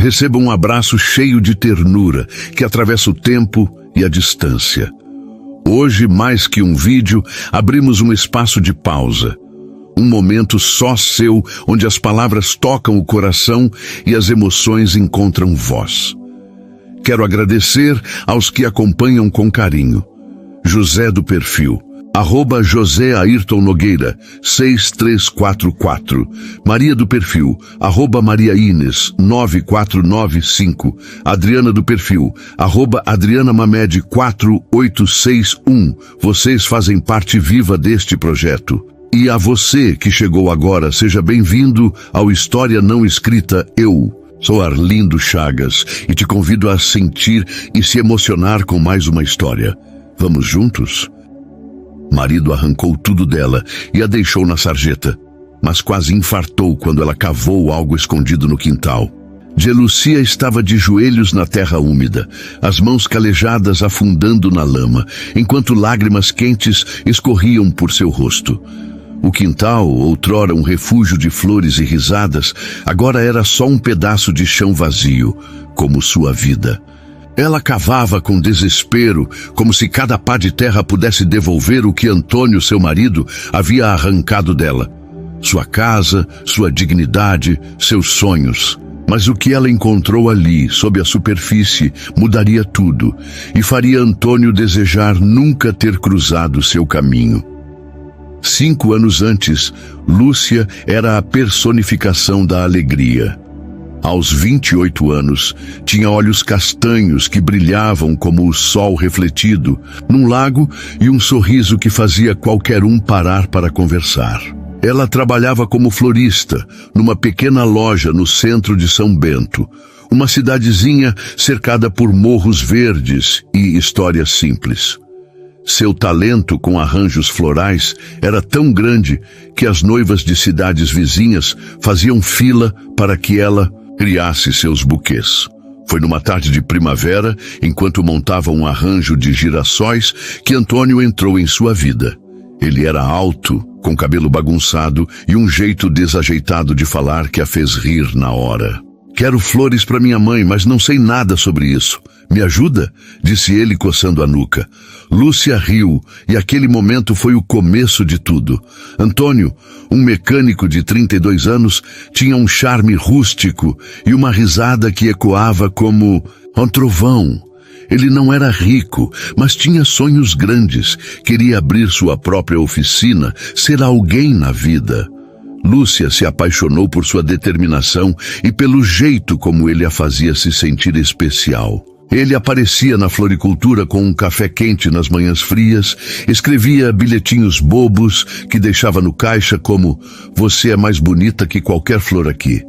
Receba um abraço cheio de ternura que atravessa o tempo e a distância. Hoje, mais que um vídeo, abrimos um espaço de pausa. Um momento só seu, onde as palavras tocam o coração e as emoções encontram voz. Quero agradecer aos que acompanham com carinho. José do perfil, @José Ayrton Nogueira, 6344. Maria do perfil, @Maria Ines, 9495. Adriana do perfil, @Adriana Mamed, 4861. Vocês fazem parte viva deste projeto. E a você que chegou agora, seja bem-vindo ao História Não Escrita Eu. Sou Arlindo Chagas e te convido a sentir e se emocionar com mais uma história. Vamos juntos? Marido arrancou tudo dela e a deixou na sarjeta, mas quase infartou quando ela cavou algo escondido no quintal. Gelucia estava de joelhos na terra úmida, as mãos calejadas afundando na lama, enquanto lágrimas quentes escorriam por seu rosto. O quintal, outrora um refúgio de flores e risadas, agora era só um pedaço de chão vazio, como sua vida. Ela cavava com desespero, como se cada pá de terra pudesse devolver o que Antônio, seu marido, havia arrancado dela. Sua casa, sua dignidade, seus sonhos. Mas o que ela encontrou ali, sob a superfície, mudaria tudo e faria Antônio desejar nunca ter cruzado seu caminho. 5 anos antes, Lúcia era a personificação da alegria. Aos 28 anos, tinha olhos castanhos que brilhavam como o sol refletido num lago e um sorriso que fazia qualquer um parar para conversar. Ela trabalhava como florista, numa pequena loja no centro de São Bento, uma cidadezinha cercada por morros verdes e histórias simples. Seu talento com arranjos florais era tão grande que as noivas de cidades vizinhas faziam fila para que ela criasse seus buquês. Foi numa tarde de primavera, enquanto montava um arranjo de girassóis, que Antônio entrou em sua vida. Ele era alto, com cabelo bagunçado e um jeito desajeitado de falar que a fez rir na hora. Quero flores para minha mãe, mas não sei nada sobre isso. Me ajuda? Disse ele coçando a nuca. Lúcia riu, e aquele momento foi o começo de tudo. Antônio, um mecânico de 32 anos, tinha um charme rústico e uma risada que ecoava como um trovão. Ele não era rico, mas tinha sonhos grandes. Queria abrir sua própria oficina, ser alguém na vida. Lúcia se apaixonou por sua determinação e pelo jeito como ele a fazia se sentir especial. Ele aparecia na floricultura com um café quente nas manhãs frias, escrevia bilhetinhos bobos que deixava no caixa como "Você é mais bonita que qualquer flor aqui".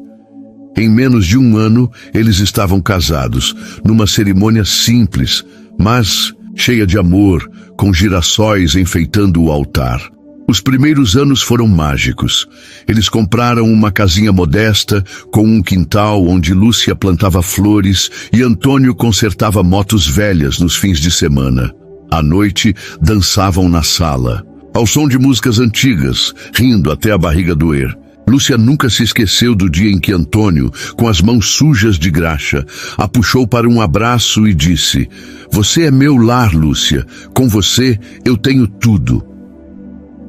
Em menos de um ano, eles estavam casados, numa cerimônia simples, mas cheia de amor, com girassóis enfeitando o altar. Os primeiros anos foram mágicos. Eles compraram uma casinha modesta, com um quintal onde Lúcia plantava flores e Antônio consertava motos velhas nos fins de semana. À noite, dançavam na sala, ao som de músicas antigas, rindo até a barriga doer. Lúcia nunca se esqueceu do dia em que Antônio, com as mãos sujas de graxa, a puxou para um abraço e disse: "Você é meu lar, Lúcia. Com você, eu tenho tudo."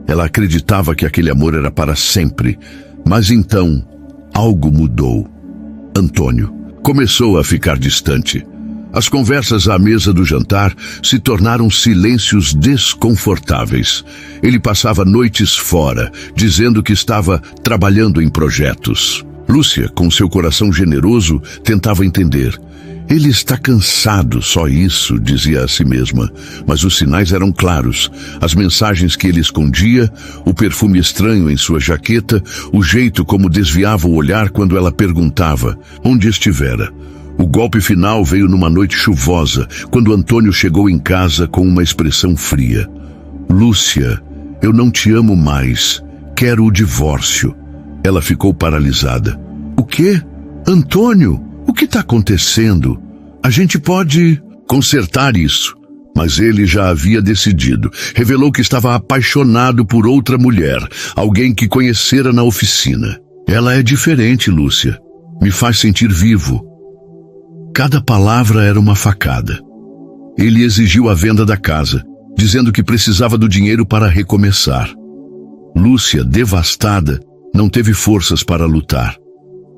Ela acreditava que aquele amor era para sempre, mas então algo mudou. Antônio começou a ficar distante. As conversas à mesa do jantar se tornaram silêncios desconfortáveis. Ele passava noites fora, dizendo que estava trabalhando em projetos. Lúcia, com seu coração generoso, tentava entender. Ele está cansado, só isso, dizia a si mesma. Mas os sinais eram claros. As mensagens que ele escondia, o perfume estranho em sua jaqueta, o jeito como desviava o olhar quando ela perguntava onde estivera. O golpe final veio numa noite chuvosa, quando Antônio chegou em casa com uma expressão fria. "Lúcia, eu não te amo mais. Quero o divórcio." Ela ficou paralisada. "O quê? Antônio? O que está acontecendo? A gente pode consertar isso." Mas ele já havia decidido. Revelou que estava apaixonado por outra mulher, alguém que conhecera na oficina. "Ela é diferente, Lúcia. Me faz sentir vivo." Cada palavra era uma facada. Ele exigiu a venda da casa, dizendo que precisava do dinheiro para recomeçar. Lúcia, devastada, não teve forças para lutar.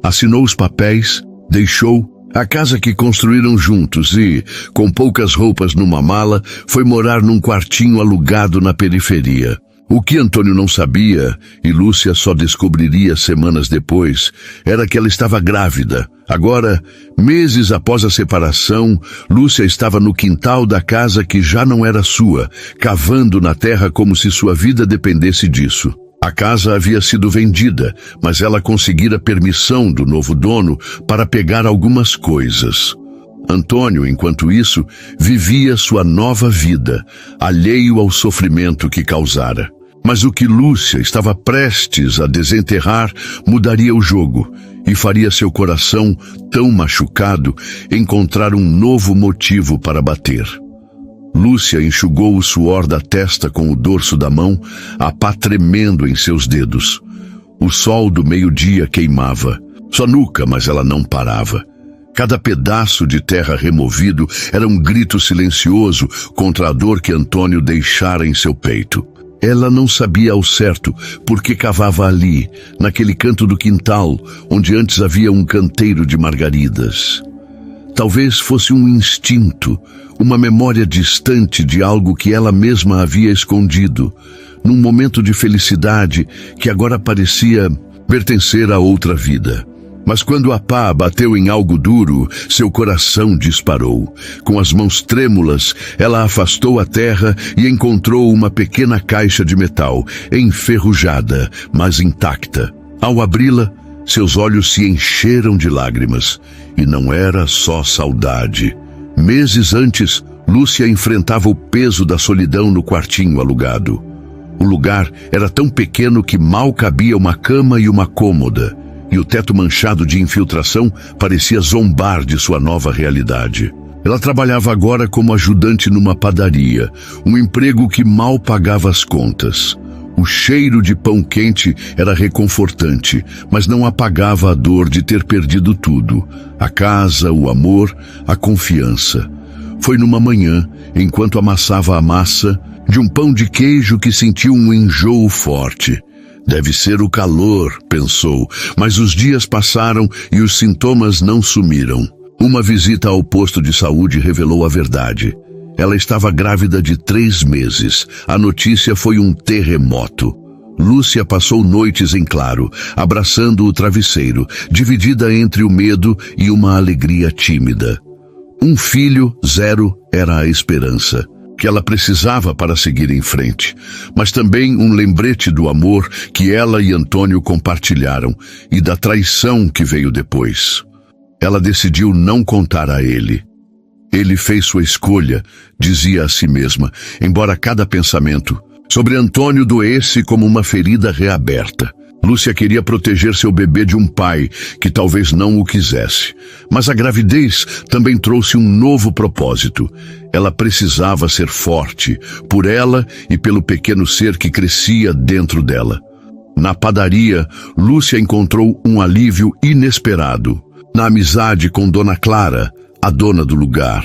Assinou os papéis, deixou a casa que construíram juntos e, com poucas roupas numa mala, foi morar num quartinho alugado na periferia. O que Antônio não sabia, e Lúcia só descobriria semanas depois, era que ela estava grávida. Agora, meses após a separação, Lúcia estava no quintal da casa que já não era sua, cavando na terra como se sua vida dependesse disso. A casa havia sido vendida, mas ela conseguira permissão do novo dono para pegar algumas coisas. Antônio, enquanto isso, vivia sua nova vida, alheio ao sofrimento que causara. Mas o que Lúcia estava prestes a desenterrar mudaria o jogo e faria seu coração, tão machucado, encontrar um novo motivo para bater. Lúcia enxugou o suor da testa com o dorso da mão, a pá tremendo em seus dedos. O sol do meio-dia queimava. Sua nuca, mas ela não parava. Cada pedaço de terra removido era um grito silencioso contra a dor que Antônio deixara em seu peito. Ela não sabia ao certo por que cavava ali, naquele canto do quintal, onde antes havia um canteiro de margaridas. Talvez fosse um instinto, uma memória distante de algo que ela mesma havia escondido, num momento de felicidade que agora parecia pertencer a outra vida. Mas quando a pá bateu em algo duro, seu coração disparou. Com as mãos trêmulas, ela afastou a terra e encontrou uma pequena caixa de metal, enferrujada, mas intacta. Ao abri-la, seus olhos se encheram de lágrimas. E não era só saudade. Meses antes, Lúcia enfrentava o peso da solidão no quartinho alugado. O lugar era tão pequeno que mal cabia uma cama e uma cômoda. E o teto manchado de infiltração parecia zombar de sua nova realidade. Ela trabalhava agora como ajudante numa padaria, um emprego que mal pagava as contas. O cheiro de pão quente era reconfortante, mas não apagava a dor de ter perdido tudo: a casa, o amor, a confiança. Foi numa manhã, enquanto amassava a massa de um pão de queijo, que sentiu um enjoo forte. Deve ser o calor, pensou, mas os dias passaram e os sintomas não sumiram. Uma visita ao posto de saúde revelou a verdade. Ela estava grávida de 3 meses. A notícia foi um terremoto. Lúcia passou noites em claro, abraçando o travesseiro, dividida entre o medo e uma alegria tímida. Um filho, 0, era a esperança que ela precisava para seguir em frente, mas também um lembrete do amor que ela e Antônio compartilharam e da traição que veio depois. Ela decidiu não contar a ele. Ele fez sua escolha, dizia a si mesma, embora cada pensamento sobre Antônio doesse como uma ferida reaberta. Lúcia queria proteger seu bebê de um pai que talvez não o quisesse. Mas a gravidez também trouxe um novo propósito. Ela precisava ser forte, por ela e pelo pequeno ser que crescia dentro dela. Na padaria, Lúcia encontrou um alívio inesperado. Na amizade com Dona Clara, a dona do lugar.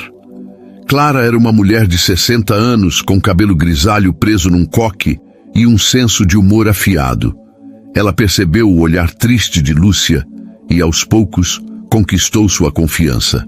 Clara era uma mulher de 60 anos, com cabelo grisalho preso num coque e um senso de humor afiado. Ela percebeu o olhar triste de Lúcia e, aos poucos, conquistou sua confiança.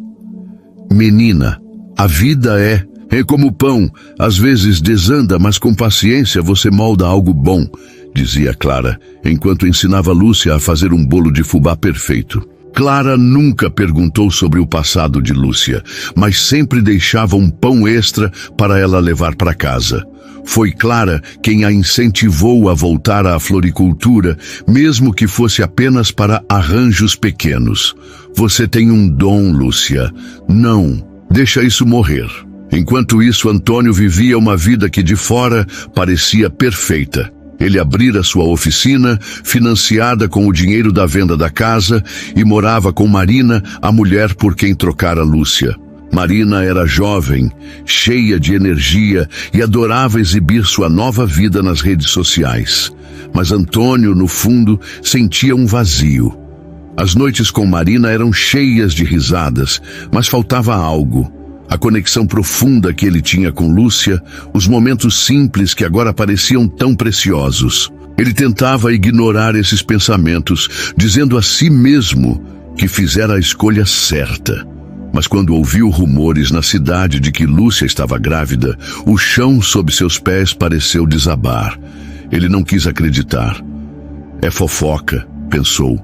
Menina, a vida é como pão, às vezes desanda, mas com paciência você molda algo bom, dizia Clara, enquanto ensinava Lúcia a fazer um bolo de fubá perfeito. Clara nunca perguntou sobre o passado de Lúcia, mas sempre deixava um pão extra para ela levar para casa. Foi Clara quem a incentivou a voltar à floricultura, mesmo que fosse apenas para arranjos pequenos. Você tem um dom, Lúcia. Não, deixa isso morrer. Enquanto isso, Antônio vivia uma vida que de fora parecia perfeita. Ele abrira sua oficina, financiada com o dinheiro da venda da casa, e morava com Marina, a mulher por quem trocara Lúcia. Marina era jovem, cheia de energia e adorava exibir sua nova vida nas redes sociais. Mas Antônio, no fundo, sentia um vazio. As noites com Marina eram cheias de risadas, mas faltava algo. A conexão profunda que ele tinha com Lúcia, os momentos simples que agora pareciam tão preciosos. Ele tentava ignorar esses pensamentos, dizendo a si mesmo que fizera a escolha certa. Mas quando ouviu rumores na cidade de que Lúcia estava grávida, o chão sob seus pés pareceu desabar. Ele não quis acreditar. É fofoca, pensou,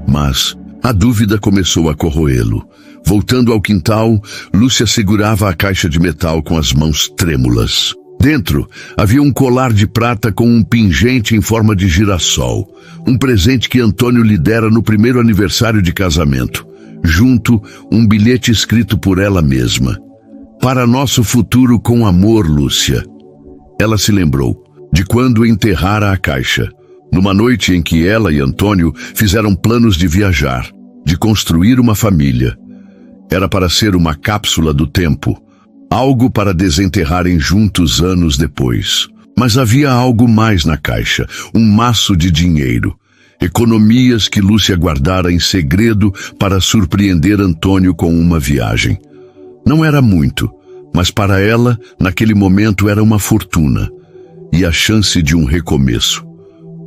mas a dúvida começou a corroê-lo. Voltando ao quintal, Lúcia segurava a caixa de metal com as mãos trêmulas. Dentro havia um colar de prata com um pingente em forma de girassol, um presente que Antônio lhe dera no primeiro aniversário de casamento. Junto, um bilhete escrito por ela mesma. Para nosso futuro com amor, Lúcia. Ela se lembrou de quando enterrara a caixa, numa noite em que ela e Antônio fizeram planos de viajar, de construir uma família. Era para ser uma cápsula do tempo, algo para desenterrarem juntos anos depois. Mas havia algo mais na caixa, um maço de dinheiro. Economias que Lúcia guardara em segredo para surpreender Antônio com uma viagem. Não era muito, mas para ela, naquele momento, era uma fortuna. E a chance de um recomeço.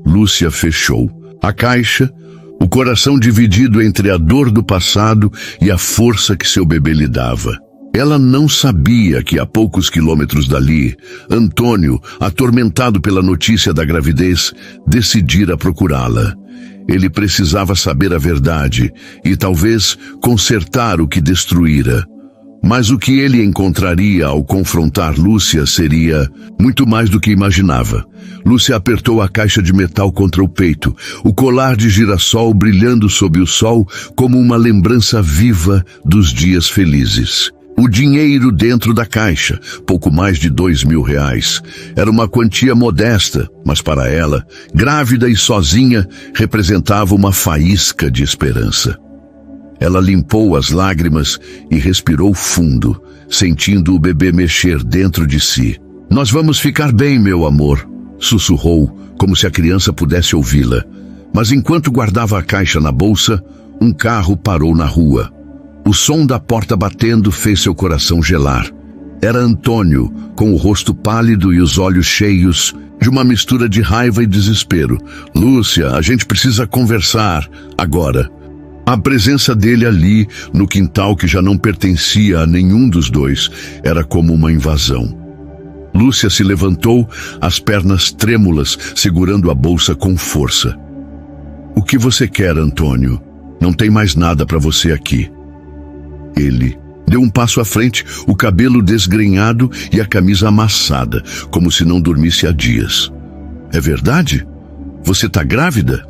Lúcia fechou a caixa, o coração dividido entre a dor do passado e a força que seu bebê lhe dava. Ela não sabia que a poucos quilômetros dali, Antônio, atormentado pela notícia da gravidez, decidira procurá-la. Ele precisava saber a verdade e talvez consertar o que destruíra. Mas o que ele encontraria ao confrontar Lúcia seria muito mais do que imaginava. Lúcia apertou a caixa de metal contra o peito, o colar de girassol brilhando sob o sol como uma lembrança viva dos dias felizes. O dinheiro dentro da caixa, pouco mais de R$2.000. Era uma quantia modesta, mas para ela, grávida e sozinha, representava uma faísca de esperança. Ela limpou as lágrimas e respirou fundo, sentindo o bebê mexer dentro de si. Nós vamos ficar bem, meu amor, sussurrou, como se a criança pudesse ouvi-la. Mas enquanto guardava a caixa na bolsa, um carro parou na rua. O som da porta batendo fez seu coração gelar. Era Antônio, com o rosto pálido e os olhos cheios de uma mistura de raiva e desespero. Lúcia, a gente precisa conversar, agora. A presença dele ali, no quintal que já não pertencia a nenhum dos dois, era como uma invasão. Lúcia se levantou, as pernas trêmulas, segurando a bolsa com força. O que você quer, Antônio? Não tem mais nada para você aqui. Ele deu um passo à frente, o cabelo desgrenhado e a camisa amassada, como se não dormisse há dias. É verdade? Você tá grávida?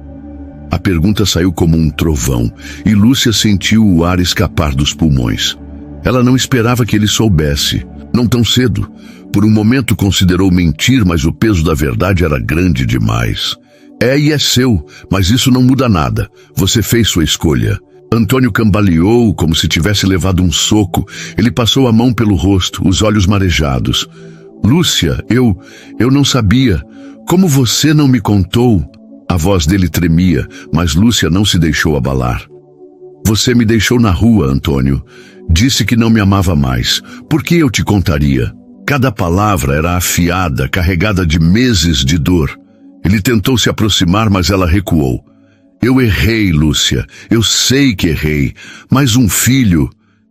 A pergunta saiu como um trovão, e Lúcia sentiu o ar escapar dos pulmões. Ela não esperava que ele soubesse, não tão cedo. Por um momento considerou mentir, mas o peso da verdade era grande demais. É e é seu, mas isso não muda nada. Você fez sua escolha. Antônio cambaleou como se tivesse levado um soco. Ele passou a mão pelo rosto, os olhos marejados. Lúcia, eu não sabia. Como você não me contou? A voz dele tremia, mas Lúcia não se deixou abalar. Você me deixou na rua, Antônio. Disse que não me amava mais. Por que eu te contaria? Cada palavra era afiada, carregada de meses de dor. Ele tentou se aproximar, mas ela recuou. Eu errei, Lúcia. Eu sei que errei. Mas um filho,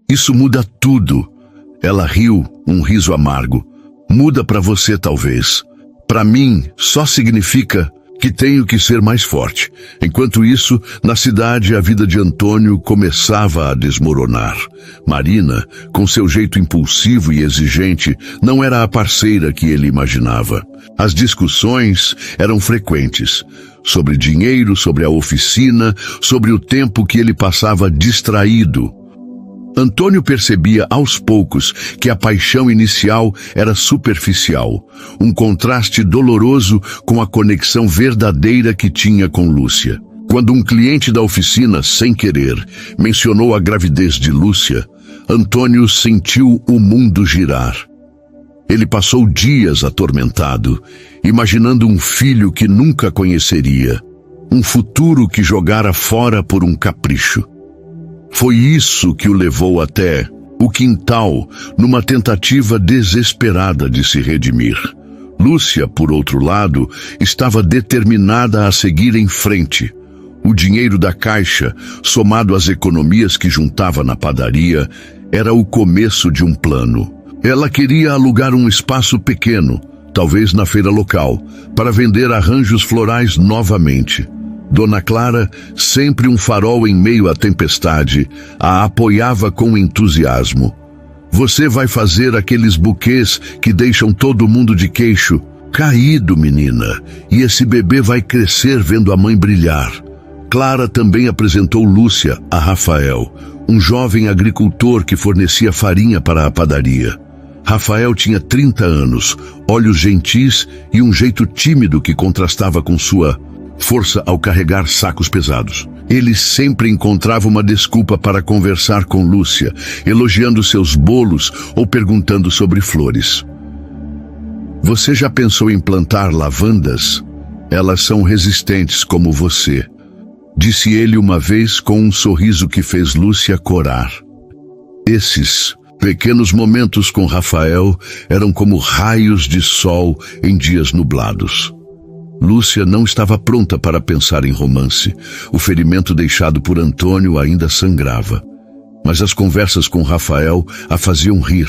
isso muda tudo. Ela riu, um riso amargo. Muda para você, talvez. Para mim, só significa que tenho que ser mais forte. Enquanto isso, na cidade, a vida de Antônio começava a desmoronar. Marina, com seu jeito impulsivo e exigente, não era a parceira que ele imaginava. As discussões eram frequentes. Sobre dinheiro, sobre a oficina, sobre o tempo que ele passava distraído. Antônio percebia aos poucos que a paixão inicial era superficial, um contraste doloroso com a conexão verdadeira que tinha com Lúcia. Quando um cliente da oficina, sem querer, mencionou a gravidez de Lúcia, Antônio sentiu o mundo girar. Ele passou dias atormentado, imaginando um filho que nunca conheceria. um futuro que jogara fora por um capricho. Foi isso que o levou até o quintal, numa tentativa desesperada de se redimir. Lúcia, por outro lado, estava determinada a seguir em frente. O dinheiro da caixa, somado às economias que juntava na padaria, era o começo de um plano. Ela queria alugar um espaço pequeno, talvez na feira local, para vender arranjos florais novamente. Dona Clara, sempre um farol em meio à tempestade, a apoiava com entusiasmo. Você vai fazer aqueles buquês que deixam todo mundo de queixo caído, menina, e esse bebê vai crescer vendo a mãe brilhar. Clara também apresentou Lúcia a Rafael, um jovem agricultor que fornecia farinha para a padaria. Rafael tinha 30 anos, olhos gentis e um jeito tímido que contrastava com sua força ao carregar sacos pesados. Ele sempre encontrava uma desculpa para conversar com Lúcia, elogiando seus bolos ou perguntando sobre flores. Você já pensou em plantar lavandas? Elas são resistentes como você, disse ele uma vez com um sorriso que fez Lúcia corar. Esses pequenos momentos com Rafael eram como raios de sol em dias nublados. Lúcia não estava pronta para pensar em romance. O ferimento deixado por Antônio ainda sangrava. Mas as conversas com Rafael a faziam rir.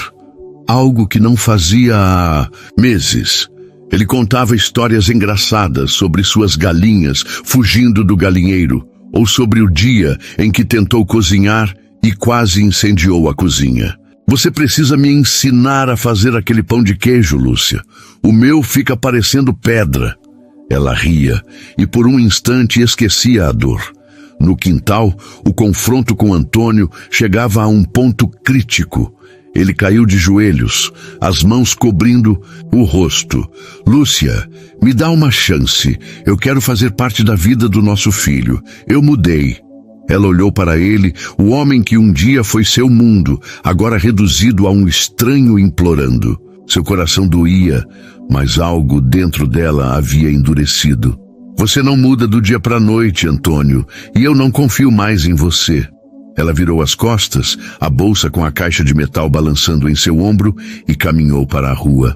Algo que não fazia há meses. Ele contava histórias engraçadas sobre suas galinhas fugindo do galinheiro, ou sobre o dia em que tentou cozinhar e quase incendiou a cozinha. Você precisa me ensinar a fazer aquele pão de queijo, Lúcia. O meu fica parecendo pedra. Ela ria e por um instante esquecia a dor. No quintal, o confronto com Antônio chegava a um ponto crítico. Ele caiu de joelhos, as mãos cobrindo o rosto. Lúcia, me dá uma chance. Eu quero fazer parte da vida do nosso filho. Eu mudei. Ela olhou para ele, o homem que um dia foi seu mundo, agora reduzido a um estranho implorando. Seu coração doía, mas algo dentro dela havia endurecido. Você não muda do dia para a noite, Antônio, e eu não confio mais em você. Ela virou as costas, a bolsa com a caixa de metal balançando em seu ombro e caminhou para a rua.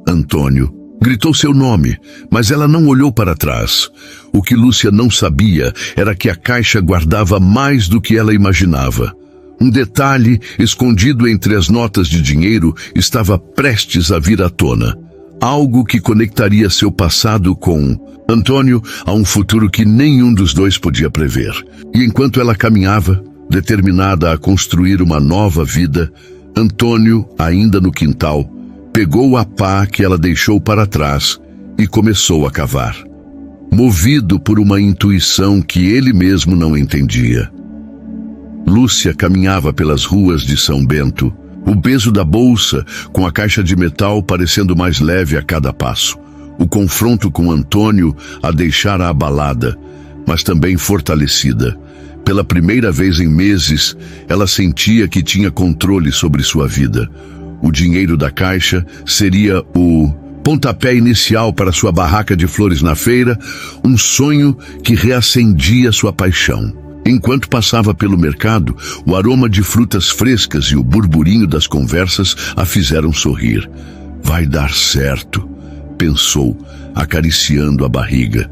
Antônio gritou seu nome, mas ela não olhou para trás. O que Lúcia não sabia era que a caixa guardava mais do que ela imaginava. Um detalhe escondido entre as notas de dinheiro estava prestes a vir à tona. Algo que conectaria seu passado com Antônio a um futuro que nenhum dos dois podia prever. E enquanto ela caminhava, determinada a construir uma nova vida, Antônio, ainda no quintal, pegou a pá que ela deixou para trás e começou a cavar. Movido por uma intuição que ele mesmo não entendia. Lúcia caminhava pelas ruas de São Bento, o peso da bolsa com a caixa de metal parecendo mais leve a cada passo. O confronto com Antônio a deixara abalada, mas também fortalecida. Pela primeira vez em meses, ela sentia que tinha controle sobre sua vida. O dinheiro da caixa seria o pontapé inicial para sua barraca de flores na feira, um sonho que reacendia sua paixão. Enquanto passava pelo mercado, o aroma de frutas frescas e o burburinho das conversas a fizeram sorrir. Vai dar certo, pensou, acariciando a barriga.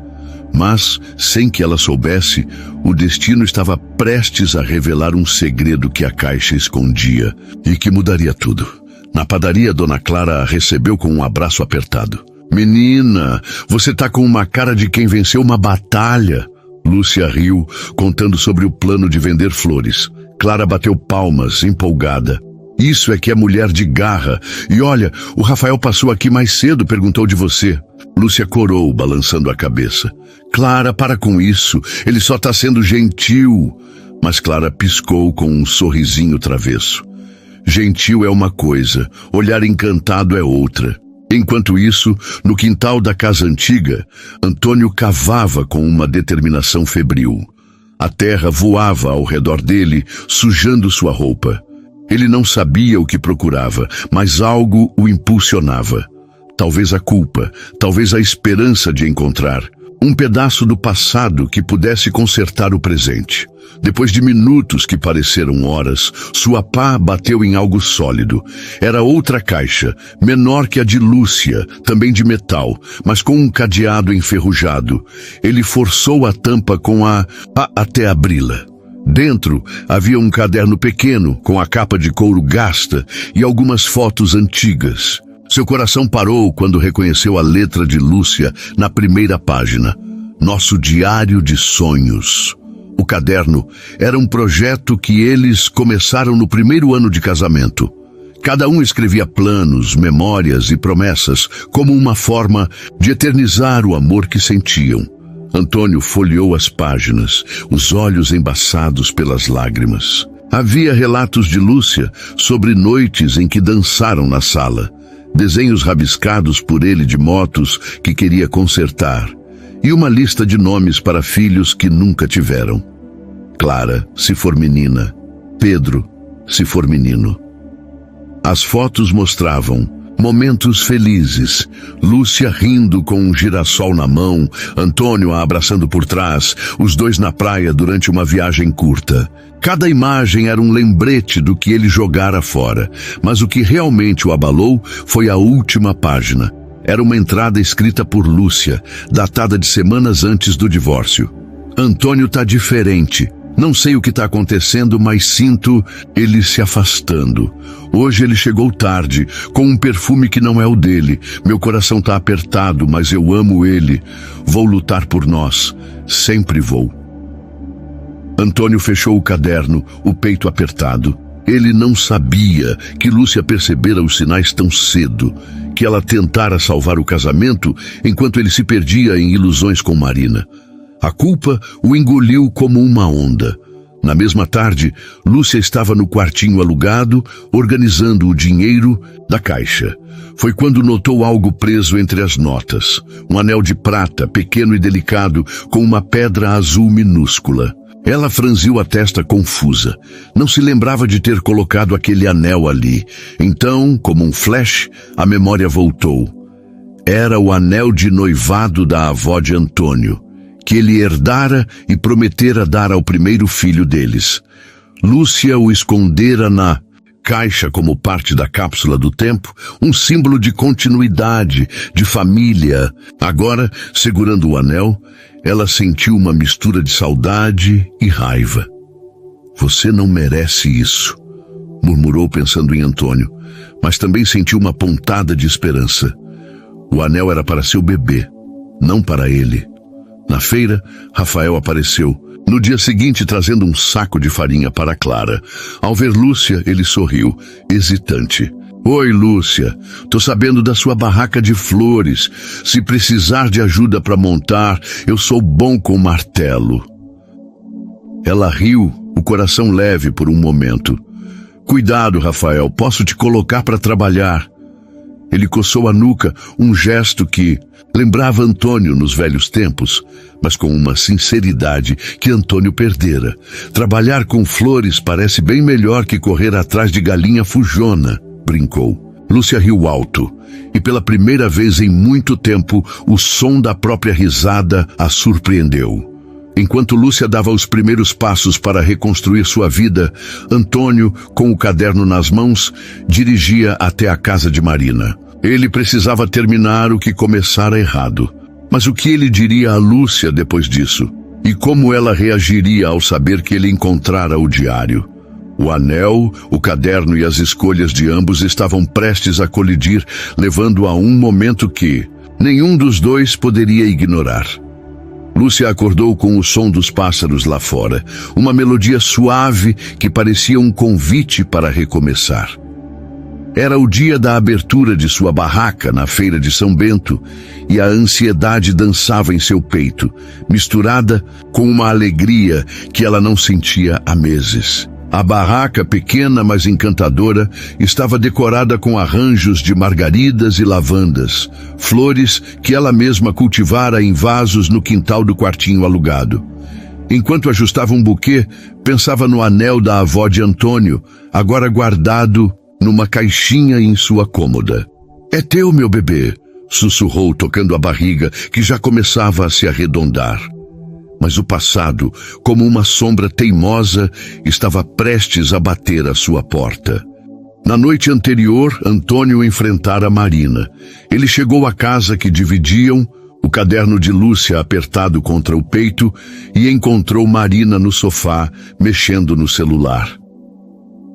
Mas, sem que ela soubesse, o destino estava prestes a revelar um segredo que a caixa escondia e que mudaria tudo. Na padaria, Dona Clara a recebeu com um abraço apertado. Menina, você tá com uma cara de quem venceu uma batalha. Lúcia riu, contando sobre o plano de vender flores. Clara bateu palmas, empolgada. Isso é que é mulher de garra. E olha, o Rafael passou aqui mais cedo, perguntou de você. Lúcia corou, balançando a cabeça. Clara, para com isso. Ele só tá sendo gentil. Mas Clara piscou com um sorrisinho travesso. Gentil é uma coisa, olhar encantado é outra. Enquanto isso, no quintal da casa antiga, Antônio cavava com uma determinação febril. A terra voava ao redor dele, sujando sua roupa. Ele não sabia o que procurava, mas algo o impulsionava. Talvez a culpa, talvez a esperança de encontrar Um pedaço do passado que pudesse consertar o presente. Depois de minutos que pareceram horas, sua pá bateu em algo sólido. Era outra caixa, menor que a de Lúcia, também de metal, mas com um cadeado enferrujado. Ele forçou a tampa com até abri-la. Dentro havia um caderno pequeno, com a capa de couro gasta e algumas fotos antigas. Seu coração parou quando reconheceu a letra de Lúcia na primeira página. Nosso diário de sonhos. O caderno era um projeto que eles começaram no primeiro ano de casamento. Cada um escrevia planos, memórias e promessas como uma forma de eternizar o amor que sentiam. Antônio folheou as páginas, os olhos embaçados pelas lágrimas. Havia relatos de Lúcia sobre noites em que dançaram na sala, desenhos rabiscados por ele de motos que queria consertar, e uma lista de nomes para filhos que nunca tiveram. Clara, se for menina. Pedro, se for menino. As fotos mostravam momentos felizes. Lúcia rindo com um girassol na mão, Antônio a abraçando por trás, os dois na praia durante uma viagem curta. Cada imagem era um lembrete do que ele jogara fora, mas o que realmente o abalou foi a última página. Era uma entrada escrita por Lúcia, datada de semanas antes do divórcio. Antônio tá diferente. Não sei o que está acontecendo, mas sinto ele se afastando. Hoje ele chegou tarde, com um perfume que não é o dele. Meu coração tá apertado, mas eu amo ele. Vou lutar por nós. Sempre vou. Antônio fechou o caderno, o peito apertado. Ele não sabia que Lúcia percebera os sinais tão cedo, que ela tentara salvar o casamento enquanto ele se perdia em ilusões com Marina. A culpa o engoliu como uma onda. Na mesma tarde, Lúcia estava no quartinho alugado, organizando o dinheiro da caixa. Foi quando notou algo preso entre as notas. Um anel de prata, pequeno e delicado, com uma pedra azul minúscula. Ela franziu a testa confusa. Não se lembrava de ter colocado aquele anel ali. Então, como um flash, a memória voltou. Era o anel de noivado da avó de Antônio, que ele herdara e prometera dar ao primeiro filho deles. Lúcia o escondera na caixa como parte da cápsula do tempo, um símbolo de continuidade, de família. Agora, segurando o anel, ela sentiu uma mistura de saudade e raiva. Você não merece isso, murmurou pensando em Antônio, mas também sentiu uma pontada de esperança. O anel era para seu bebê, não para ele. Na feira, Rafael apareceu, no dia seguinte trazendo um saco de farinha para Clara. Ao ver Lúcia, ele sorriu, hesitante. Oi, Lúcia, tô sabendo da sua barraca de flores. Se precisar de ajuda para montar, eu sou bom com martelo. Ela riu, o coração leve por um momento. Cuidado, Rafael, posso te colocar para trabalhar. Ele coçou a nuca, um gesto que lembrava Antônio nos velhos tempos, mas com uma sinceridade que Antônio perdera. Trabalhar com flores parece bem melhor que correr atrás de galinha fujona, brincou. Lúcia riu alto, e pela primeira vez em muito tempo, o som da própria risada a surpreendeu. Enquanto Lúcia dava os primeiros passos para reconstruir sua vida, Antônio, com o caderno nas mãos, dirigia até a casa de Marina. Ele precisava terminar o que começara errado. Mas o que ele diria a Lúcia depois disso? E como ela reagiria ao saber que ele encontrara o diário? O anel, o caderno e as escolhas de ambos estavam prestes a colidir, levando a um momento que nenhum dos dois poderia ignorar. Lúcia acordou com o som dos pássaros lá fora, uma melodia suave que parecia um convite para recomeçar. Era o dia da abertura de sua barraca na feira de São Bento, e a ansiedade dançava em seu peito, misturada com uma alegria que ela não sentia há meses. A barraca, pequena mas encantadora, estava decorada com arranjos de margaridas e lavandas, flores que ela mesma cultivara em vasos no quintal do quartinho alugado. Enquanto ajustava um buquê, pensava no anel da avó de Antônio, agora guardado numa caixinha em sua cômoda. É teu, meu bebê, sussurrou, tocando a barriga, que já começava a se arredondar. Mas o passado, como uma sombra teimosa, estava prestes a bater à sua porta. Na noite anterior, Antônio enfrentara Marina. Ele chegou à casa que dividiam, o caderno de Lúcia apertado contra o peito, e encontrou Marina no sofá, mexendo no celular.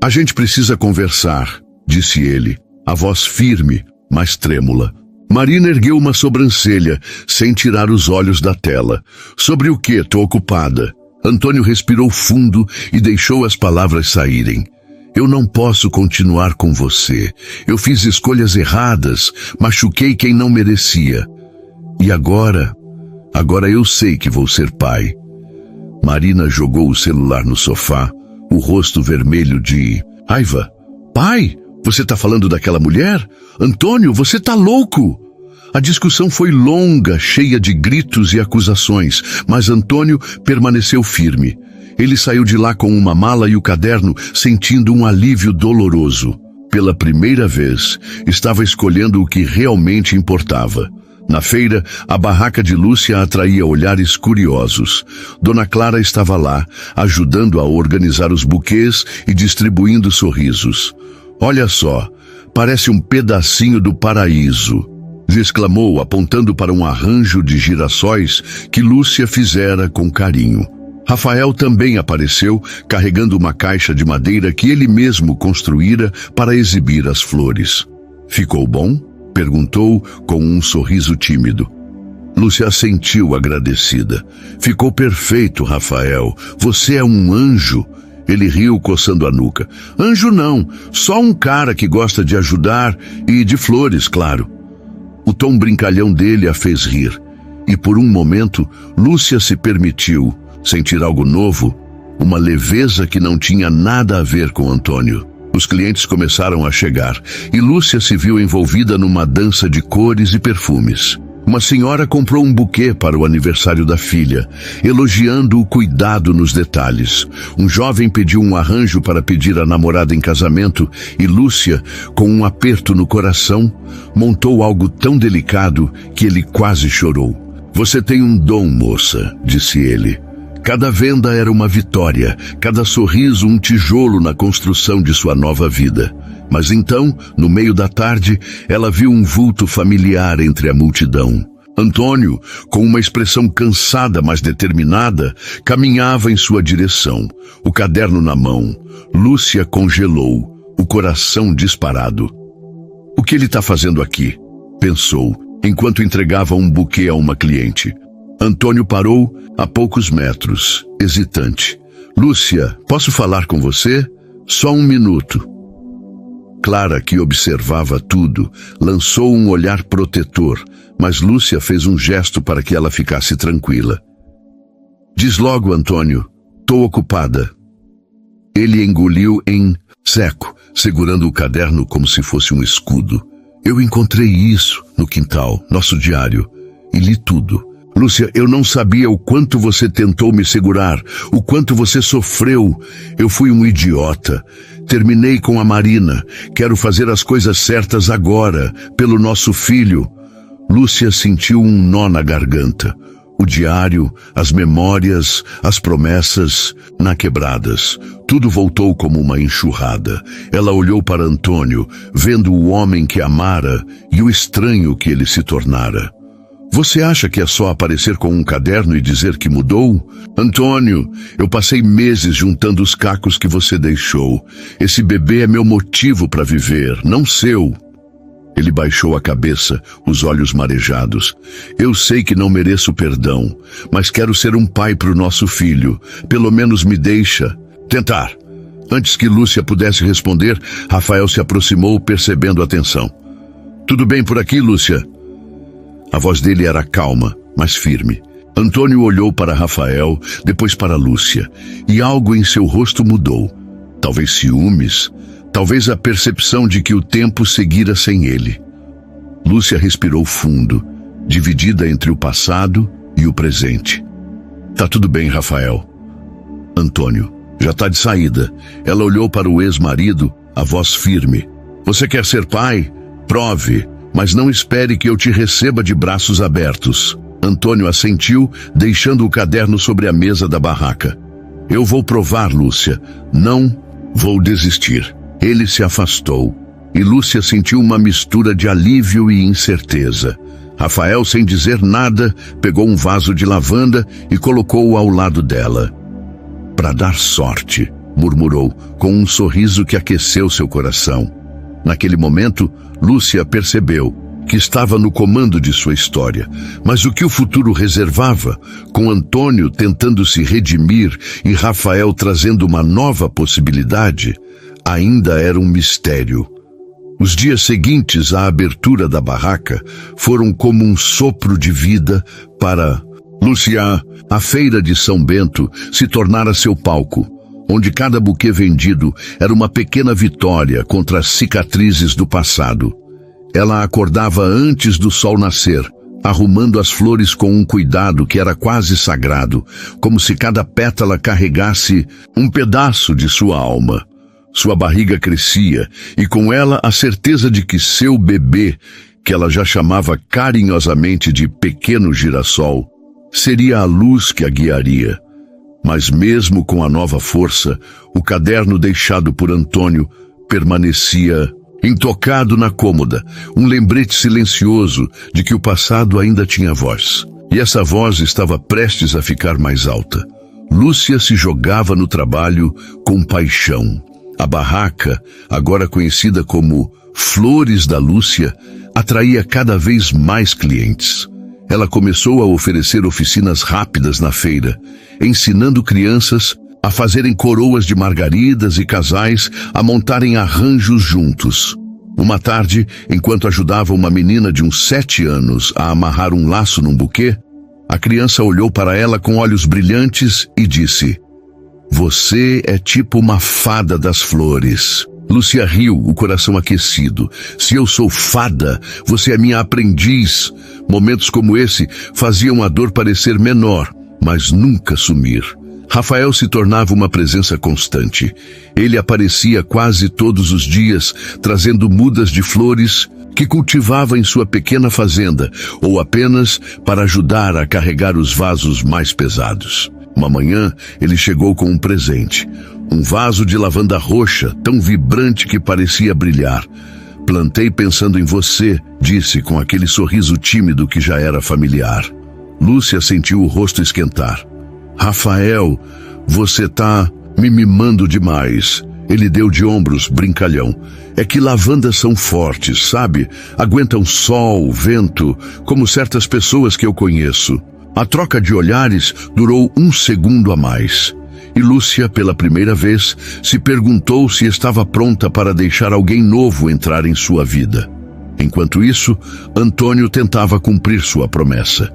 "A gente precisa conversar", disse ele, a voz firme, mas trêmula. Marina ergueu uma sobrancelha, sem tirar os olhos da tela. "Sobre o quê? Tô ocupada." Antônio respirou fundo e deixou as palavras saírem. "Eu não posso continuar com você. Eu fiz escolhas erradas, machuquei quem não merecia. E agora eu sei que vou ser pai." Marina jogou o celular no sofá, o rosto vermelho de raiva. "Pai? Você tá falando daquela mulher? Antônio, você tá louco!" A discussão foi longa, cheia de gritos e acusações, mas Antônio permaneceu firme. Ele saiu de lá com uma mala e o caderno, sentindo um alívio doloroso. Pela primeira vez, estava escolhendo o que realmente importava. Na feira, a barraca de Lúcia atraía olhares curiosos. Dona Clara estava lá, ajudando a organizar os buquês e distribuindo sorrisos. "Olha só, parece um pedacinho do paraíso", exclamou, apontando para um arranjo de girassóis que Lúcia fizera com carinho. Rafael também apareceu, carregando uma caixa de madeira que ele mesmo construíra para exibir as flores. "Ficou bom?" perguntou com um sorriso tímido. Lúcia assentiu agradecida. "Ficou perfeito, Rafael. Você é um anjo." Ele riu, coçando a nuca. "Anjo não, só um cara que gosta de ajudar e de flores, claro." O tom brincalhão dele a fez rir. E por um momento, Lúcia se permitiu sentir algo novo, uma leveza que não tinha nada a ver com Antônio. Os clientes começaram a chegar, e Lúcia se viu envolvida numa dança de cores e perfumes. Uma senhora comprou um buquê para o aniversário da filha, elogiando o cuidado nos detalhes. Um jovem pediu um arranjo para pedir a namorada em casamento e Lúcia, com um aperto no coração, montou algo tão delicado que ele quase chorou. "Você tem um dom, moça", disse ele. Cada venda era uma vitória, cada sorriso um tijolo na construção de sua nova vida. Mas então, no meio da tarde, ela viu um vulto familiar entre a multidão. Antônio, com uma expressão cansada, mas determinada, caminhava em sua direção, o caderno na mão. Lúcia congelou, o coração disparado. "O que ele está fazendo aqui?" pensou, enquanto entregava um buquê a uma cliente. Antônio parou a poucos metros, hesitante. "Lúcia, posso falar com você? Só um minuto." Clara, que observava tudo, lançou um olhar protetor, mas Lúcia fez um gesto para que ela ficasse tranquila. "Diz logo, Antônio, tô ocupada." Ele engoliu em seco, segurando o caderno como se fosse um escudo. "Eu encontrei isso no quintal, nosso diário, e li tudo. Lúcia, eu não sabia o quanto você tentou me segurar, o quanto você sofreu. Eu fui um idiota. Terminei com a Marina. Quero fazer as coisas certas agora, pelo nosso filho." Lúcia sentiu um nó na garganta. O diário, as memórias, as promessas, inaquebradas. Tudo voltou como uma enxurrada. Ela olhou para Antônio, vendo o homem que amara e o estranho que ele se tornara. "Você acha que é só aparecer com um caderno e dizer que mudou? Antônio, eu passei meses juntando os cacos que você deixou. Esse bebê é meu motivo para viver, não seu." Ele baixou a cabeça, os olhos marejados. "Eu sei que não mereço perdão, mas quero ser um pai para o nosso filho. Pelo menos me deixa tentar." Antes que Lúcia pudesse responder, Rafael se aproximou, percebendo a tensão. "Tudo bem por aqui, Lúcia?" A voz dele era calma, mas firme. Antônio olhou para Rafael, depois para Lúcia, e algo em seu rosto mudou. Talvez ciúmes, talvez a percepção de que o tempo seguira sem ele. Lúcia respirou fundo, dividida entre o passado e o presente. "Tá tudo bem, Rafael." "Antônio, já tá de saída." Ela olhou para o ex-marido, a voz firme. "Você quer ser pai? Prove. mas não espere que eu te receba de braços abertos. Antônio assentiu, deixando o caderno sobre a mesa da barraca. Eu vou provar, Lúcia. Não vou desistir. Ele se afastou, e Lúcia sentiu uma mistura de alívio e incerteza. Rafael, sem dizer nada, pegou um vaso de lavanda e colocou-o ao lado dela. Para dar sorte, murmurou, com um sorriso que aqueceu seu coração. Naquele momento, Lúcia percebeu que estava no comando de sua história, mas o que o futuro reservava, com Antônio tentando se redimir e Rafael trazendo uma nova possibilidade, ainda era um mistério. Os dias seguintes à abertura da barraca foram como um sopro de vida para Lúcia. A feira de São Bento se tornara seu palco, onde cada buquê vendido era uma pequena vitória contra as cicatrizes do passado. Ela acordava antes do sol nascer, arrumando as flores com um cuidado que era quase sagrado, como se cada pétala carregasse um pedaço de sua alma. Sua barriga crescia, e com ela a certeza de que seu bebê, que ela já chamava carinhosamente de pequeno girassol, seria a luz que a guiaria. Mas mesmo com a nova força, o caderno deixado por Antônio permanecia intocado na cômoda, um lembrete silencioso de que o passado ainda tinha voz. E essa voz estava prestes a ficar mais alta. Lúcia se jogava no trabalho com paixão. A barraca, agora conhecida como Flores da Lúcia, atraía cada vez mais clientes. Ela começou a oferecer oficinas rápidas na feira, ensinando crianças a fazerem coroas de margaridas e casais a montarem arranjos juntos. Uma tarde, enquanto ajudava uma menina de uns 7 anos a amarrar um laço num buquê, a criança olhou para ela com olhos brilhantes e disse: "Você é tipo uma fada das flores." Lúcia riu, o coração aquecido. "Se eu sou fada, você é minha aprendiz." Momentos como esse faziam a dor parecer menor, mas nunca sumir. Rafael se tornava uma presença constante. Ele aparecia quase todos os dias, trazendo mudas de flores que cultivava em sua pequena fazenda, ou apenas para ajudar a carregar os vasos mais pesados. Uma manhã, ele chegou com um presente. Um vaso de lavanda roxa, tão vibrante que parecia brilhar. "Plantei pensando em você", disse com aquele sorriso tímido que já era familiar. Lúcia sentiu o rosto esquentar. "Rafael, você tá me mimando demais." Ele deu de ombros, brincalhão. "É que lavandas são fortes, sabe? Aguentam sol, vento, como certas pessoas que eu conheço." A troca de olhares durou 1 segundo a mais. E Lúcia, pela primeira vez, se perguntou se estava pronta para deixar alguém novo entrar em sua vida. Enquanto isso, Antônio tentava cumprir sua promessa.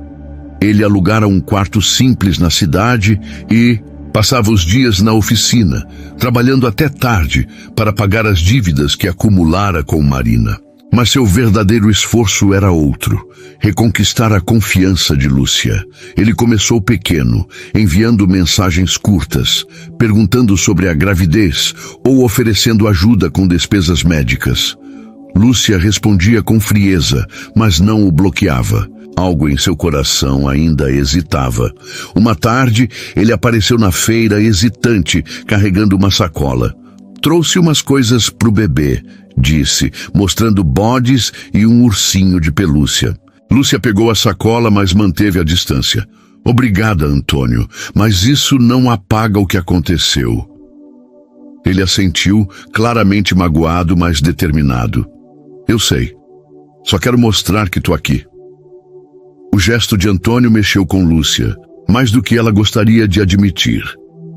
Ele alugara um quarto simples na cidade e passava os dias na oficina, trabalhando até tarde para pagar as dívidas que acumulara com Marina. Mas seu verdadeiro esforço era outro: reconquistar a confiança de Lúcia. Ele começou pequeno, enviando mensagens curtas, perguntando sobre a gravidez ou oferecendo ajuda com despesas médicas. Lúcia respondia com frieza, mas não o bloqueava. Algo em seu coração ainda hesitava. Uma tarde, ele apareceu na feira hesitante, carregando uma sacola. "Trouxe umas coisas pro bebê", disse, mostrando bodes e um ursinho de pelúcia. Lúcia pegou a sacola, mas manteve a distância. "Obrigada, Antônio, mas isso não apaga o que aconteceu." Ele assentiu, claramente magoado, mas determinado. "Eu sei. Só quero mostrar que tô aqui." O gesto de Antônio mexeu com Lúcia, mais do que ela gostaria de admitir.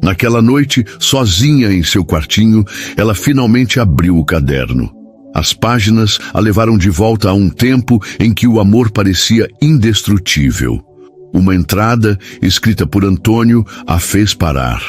Naquela noite, sozinha em seu quartinho, ela finalmente abriu o caderno. As páginas a levaram de volta a um tempo em que o amor parecia indestrutível. Uma entrada, escrita por Antônio, a fez parar.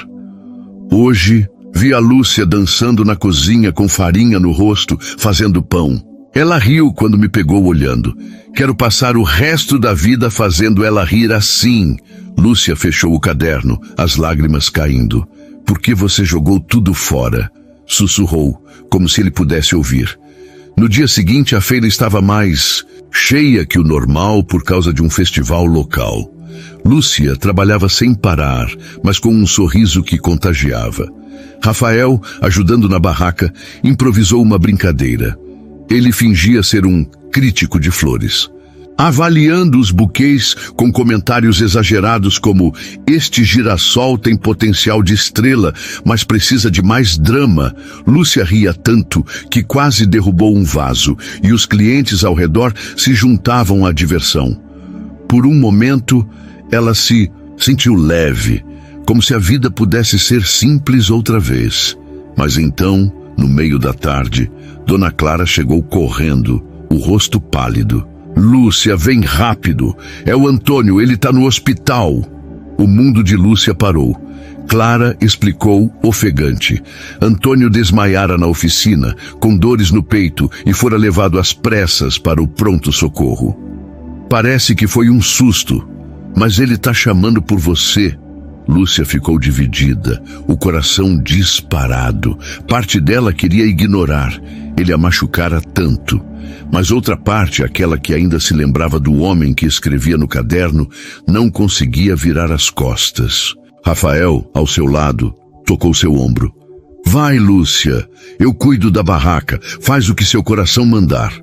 Hoje, vi a Lúcia dançando na cozinha com farinha no rosto, fazendo pão. Ela riu quando me pegou olhando. Quero passar o resto da vida fazendo ela rir assim. Lúcia fechou o caderno, as lágrimas caindo. Por que você jogou tudo fora? Sussurrou, como se ele pudesse ouvir. No dia seguinte, a feira estava mais cheia que o normal por causa de um festival local. Lúcia trabalhava sem parar, mas com um sorriso que contagiava. Rafael, ajudando na barraca, improvisou uma brincadeira. Ele fingia ser um crítico de flores, avaliando os buquês com comentários exagerados como: este girassol tem potencial de estrela, mas precisa de mais drama. Lúcia ria tanto que quase derrubou um vaso, e os clientes ao redor se juntavam à diversão. Por um momento, ela se sentiu leve, como se a vida pudesse ser simples outra vez. Mas então, no meio da tarde, Dona Clara chegou correndo, o rosto pálido. Lúcia, vem rápido. É o Antônio, ele está no hospital. O mundo de Lúcia parou. Clara explicou, ofegante. Antônio desmaiara na oficina, com dores no peito, e fora levado às pressas para o pronto-socorro. Parece que foi um susto, mas ele está chamando por você. Lúcia ficou dividida, o coração disparado. Parte dela queria ignorar. Ele a machucara tanto. Mas outra parte, aquela que ainda se lembrava do homem que escrevia no caderno, não conseguia virar as costas. Rafael, ao seu lado, tocou seu ombro. Vai, Lúcia, eu cuido da barraca, faz o que seu coração mandar.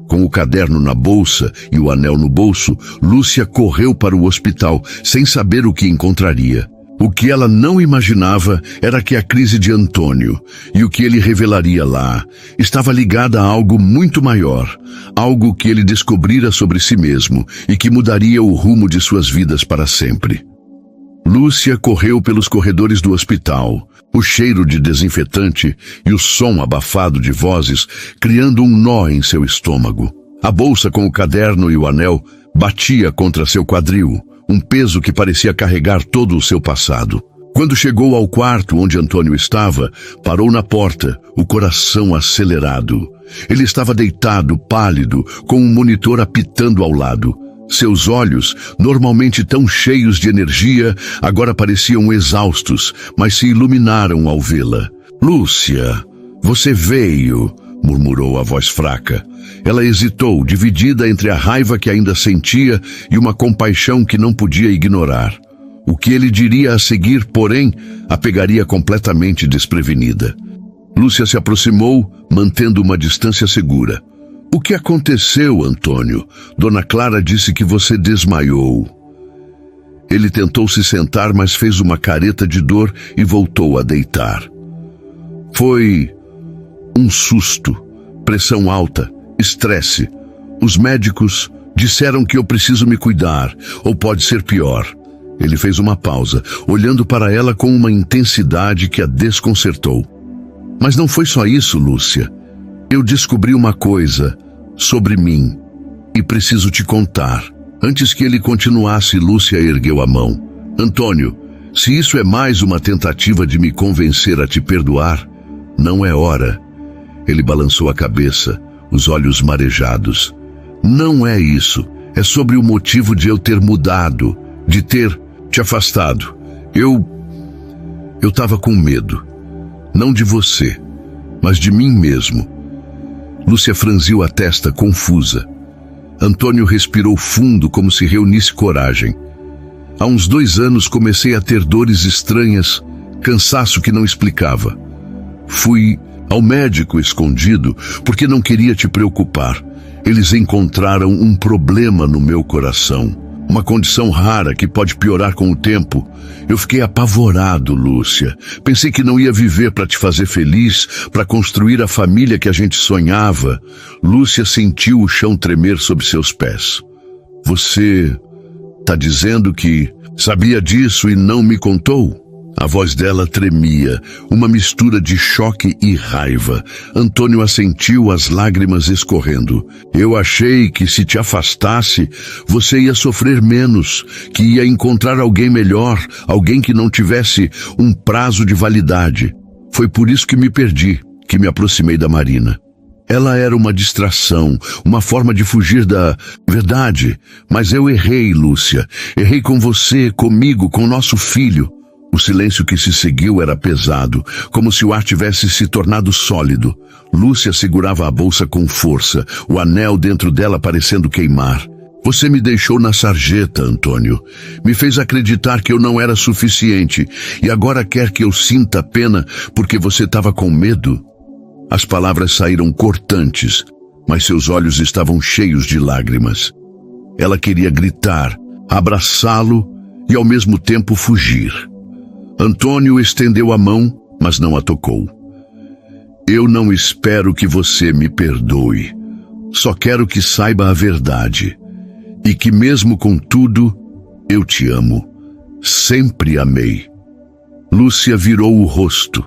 Com o caderno na bolsa e o anel no bolso, Lúcia correu para o hospital, sem saber o que encontraria. O que ela não imaginava era que a crise de Antônio e o que ele revelaria lá estava ligada a algo muito maior, algo que ele descobrira sobre si mesmo e que mudaria o rumo de suas vidas para sempre. Lúcia correu pelos corredores do hospital, o cheiro de desinfetante e o som abafado de vozes criando um nó em seu estômago. A bolsa com o caderno e o anel batia contra seu quadril, um peso que parecia carregar todo o seu passado. Quando chegou ao quarto onde Antônio estava, parou na porta, o coração acelerado. Ele estava deitado, pálido, com um monitor apitando ao lado. Seus olhos, normalmente tão cheios de energia, agora pareciam exaustos, mas se iluminaram ao vê-la. Lúcia, você veio, murmurou a voz fraca. Ela hesitou, dividida entre a raiva que ainda sentia e uma compaixão que não podia ignorar. O que ele diria a seguir, porém, a pegaria completamente desprevenida. Lúcia se aproximou, mantendo uma distância segura. O que aconteceu, Antônio? Dona Clara disse que você desmaiou. Ele tentou se sentar, mas fez uma careta de dor e voltou a deitar. Foi um susto, pressão alta, estresse. Os médicos disseram que eu preciso me cuidar, ou pode ser pior. Ele fez uma pausa, olhando para ela com uma intensidade que a desconcertou. Mas não foi só isso, Lúcia. Eu descobri uma coisa sobre mim e preciso te contar. Antes que ele continuasse, Lúcia ergueu a mão. Antônio, se isso é mais uma tentativa de me convencer a te perdoar, não é hora. Ele balançou a cabeça, os olhos marejados. Não é isso. É sobre o motivo de eu ter mudado, de ter te afastado. Eu estava com medo. Não de você, mas de mim mesmo. Lúcia franziu a testa, confusa. Antônio respirou fundo, como se reunisse coragem. Há uns 2 anos comecei a ter dores estranhas, cansaço que não explicava. Fui ao médico escondido, porque não queria te preocupar. Eles encontraram um problema no meu coração, uma condição rara que pode piorar com o tempo. Eu fiquei apavorado, Lúcia. Pensei que não ia viver para te fazer feliz, para construir a família que a gente sonhava. Lúcia sentiu o chão tremer sob seus pés. Você está dizendo que sabia disso e não me contou? A voz dela tremia, uma mistura de choque e raiva. Antônio assentiu, as lágrimas escorrendo. Eu achei que se te afastasse, você ia sofrer menos, que ia encontrar alguém melhor, alguém que não tivesse um prazo de validade. Foi por isso que me perdi, que me aproximei da Marina. Ela era uma distração, uma forma de fugir da verdade. Mas eu errei, Lúcia. Errei com você, comigo, com nosso filho. O silêncio que se seguiu era pesado, como se o ar tivesse se tornado sólido. Lúcia segurava a bolsa com força, o anel dentro dela parecendo queimar. Você me deixou na sarjeta, Antônio. Me fez acreditar que eu não era suficiente e agora quer que eu sinta pena porque você estava com medo? As palavras saíram cortantes, mas seus olhos estavam cheios de lágrimas. Ela queria gritar, abraçá-lo e ao mesmo tempo fugir. Antônio estendeu a mão, mas não a tocou. Eu não espero que você me perdoe. Só quero que saiba a verdade. E que mesmo com tudo, eu te amo. Sempre amei. Lúcia virou o rosto.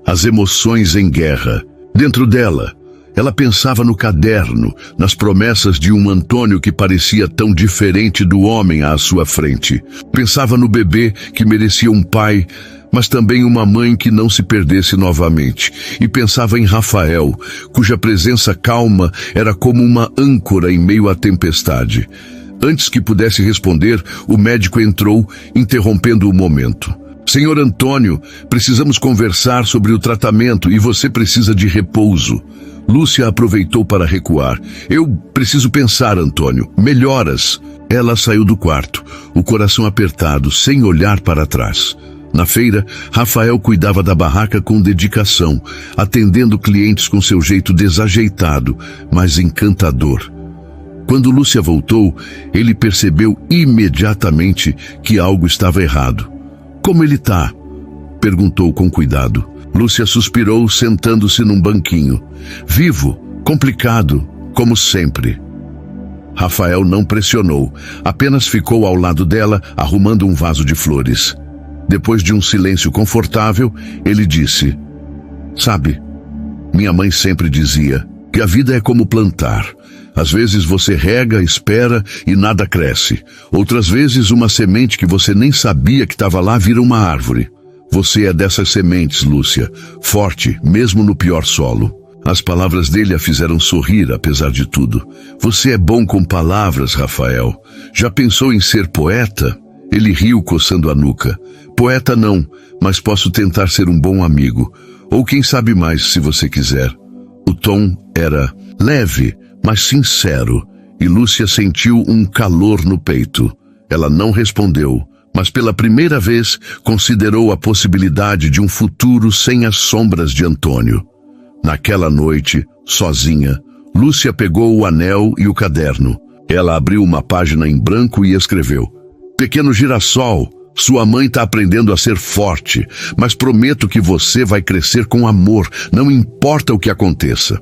As emoções em guerra. Dentro dela, ela pensava no caderno, nas promessas de um Antônio que parecia tão diferente do homem à sua frente. Pensava no bebê que merecia um pai, mas também uma mãe que não se perdesse novamente. E pensava em Rafael, cuja presença calma era como uma âncora em meio à tempestade. Antes que pudesse responder, o médico entrou, interrompendo o momento. Senhor Antônio, precisamos conversar sobre o tratamento e você precisa de repouso. Lúcia aproveitou para recuar. Eu preciso pensar, Antônio. Melhoras. Ela saiu do quarto, o coração apertado, sem olhar para trás. Na feira, Rafael cuidava da barraca com dedicação, atendendo clientes com seu jeito desajeitado, mas encantador. Quando Lúcia voltou, ele percebeu imediatamente que algo estava errado. Como ele tá? Perguntou com cuidado. Lúcia suspirou, sentando-se num banquinho. Vivo, complicado, como sempre. Rafael não pressionou, apenas ficou ao lado dela, arrumando um vaso de flores. Depois de um silêncio confortável, ele disse: Sabe, minha mãe sempre dizia que a vida é como plantar. Às vezes você rega, espera e nada cresce. Outras vezes uma semente que você nem sabia que estava lá vira uma árvore. Você é dessas sementes, Lúcia, forte, mesmo no pior solo. As palavras dele a fizeram sorrir, apesar de tudo. Você é bom com palavras, Rafael. Já pensou em ser poeta? Ele riu, coçando a nuca. Poeta não, mas posso tentar ser um bom amigo. Ou quem sabe mais, se você quiser. O tom era leve, mas sincero, e Lúcia sentiu um calor no peito. Ela não respondeu, mas pela primeira vez considerou a possibilidade de um futuro sem as sombras de Antônio. Naquela noite, sozinha, Lúcia pegou o anel e o caderno. Ela abriu uma página em branco e escreveu: Pequeno girassol, sua mãe está aprendendo a ser forte, mas prometo que você vai crescer com amor, não importa o que aconteça.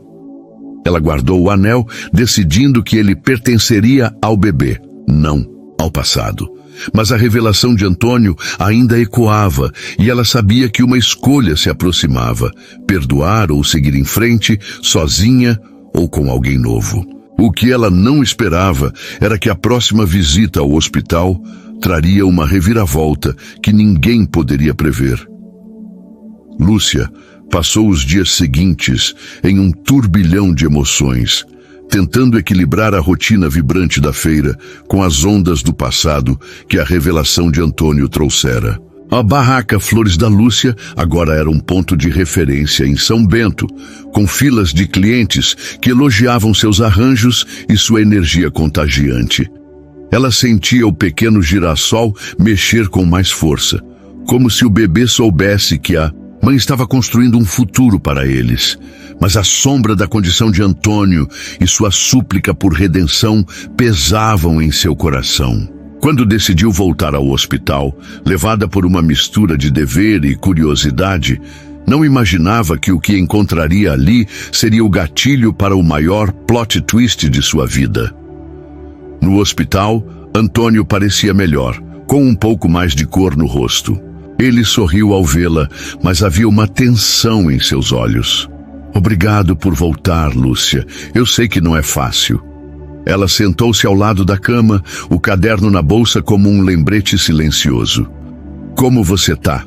Ela guardou o anel, decidindo que ele pertenceria ao bebê, não ao passado. Mas a revelação de Antônio ainda ecoava, e ela sabia que uma escolha se aproximava: perdoar ou seguir em frente, sozinha ou com alguém novo. O que ela não esperava era que a próxima visita ao hospital traria uma reviravolta que ninguém poderia prever. Lúcia passou os dias seguintes em um turbilhão de emoções, tentando equilibrar a rotina vibrante da feira com as ondas do passado que a revelação de Antônio trouxera. A barraca Flores da Lúcia agora era um ponto de referência em São Bento, com filas de clientes que elogiavam seus arranjos e sua energia contagiante. Ela sentia o pequeno girassol mexer com mais força, como se o bebê soubesse que a mãe estava construindo um futuro para eles. Mas a sombra da condição de Antônio e sua súplica por redenção pesavam em seu coração. Quando decidiu voltar ao hospital, levada por uma mistura de dever e curiosidade, não imaginava que o que encontraria ali seria o gatilho para o maior plot twist de sua vida. No hospital, Antônio parecia melhor, com um pouco mais de cor no rosto. Ele sorriu ao vê-la, mas havia uma tensão em seus olhos. Obrigado por voltar, Lúcia. Eu sei que não é fácil. Ela sentou-se ao lado da cama, o caderno na bolsa como um lembrete silencioso. Como você tá?